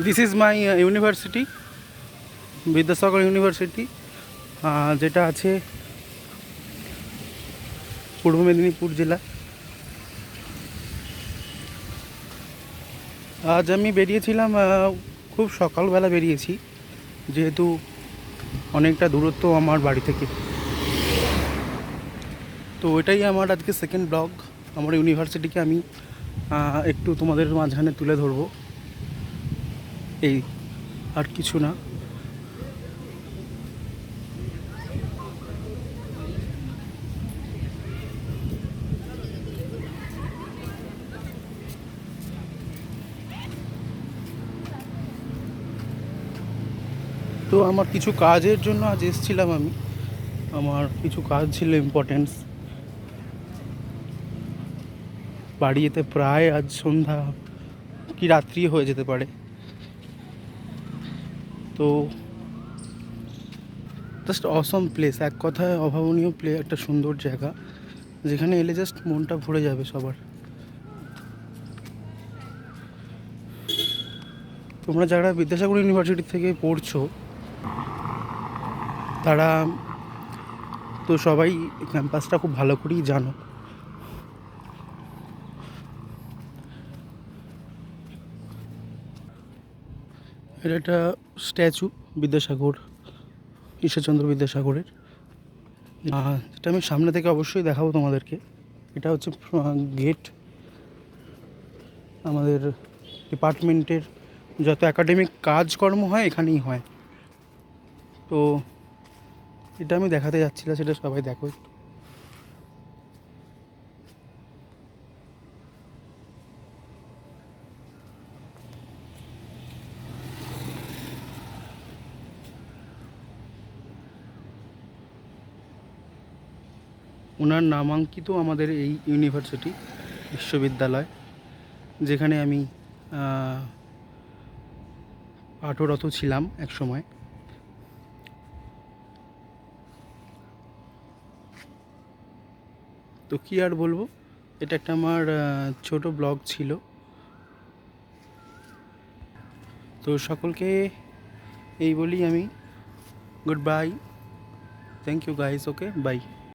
This is my university, Vidyasagar university, যেটা আছে পূর্ব মেদিনীপুর জেলা। আজ আমি বেরিয়েছিলাম, খুব সকালবেলা বেরিয়েছি, যেহেতু অনেকটা দূরত্ব আমার বাড়ি থেকে। তো এটাই আমার আজকে সেকেন্ড ব্লগ। আমার ইউনিভার্সিটিকে আমি একটু তোমাদের মাঝখানে তুলে ধরবো, এই আর কিছু না। তো আমার কিছু কাজের জন্য আজ এসেছিলাম আমি, আমার কিছু কাজ ছিল ইম্পর্টেন্স। বাড়ি যেতে প্রায় আজ সন্ধ্যা কি রাত্রি হয়ে যেতে পারে। তো জাস্ট অসম প্লেস, এক কথায় অভাবনীয় একটা সুন্দর জায়গা, যেখানে এলে জাস্ট মনটা ভরে যাবে সবার। তোমরা যারা বিদ্যাসাগর ইউনিভার্সিটি থেকে পড়ছো, তারা তো সবাই ক্যাম্পাসটা খুব ভালো করেই জানো। এটা একটা স্ট্যাচু বিদ্যাসাগর, ঈশ্বরচন্দ্র বিদ্যাসাগরের, যেটা আমি সামনে থেকে অবশ্যই দেখাবো তোমাদেরকে। এটা হচ্ছে গেট, আমাদের ডিপার্টমেন্টের যত একাডেমিক কাজকর্ম হয় এখানেই হয়। তো এটা আমি দেখাতে যাচ্ছিলাম, সেটা সবাই দেখো একটু। ওনার নামাঙ্কিত আমাদের এই ইউনিভার্সিটি, বিশ্ববিদ্যালয়, যেখানে আমি পাঠরত ছিলাম এক সময়। তো কী আর বলবো, এটা একটা আমার ছোট ব্লগ ছিল। তো সকলকে এই বলি আমি goodbye, thank you guys, okay by.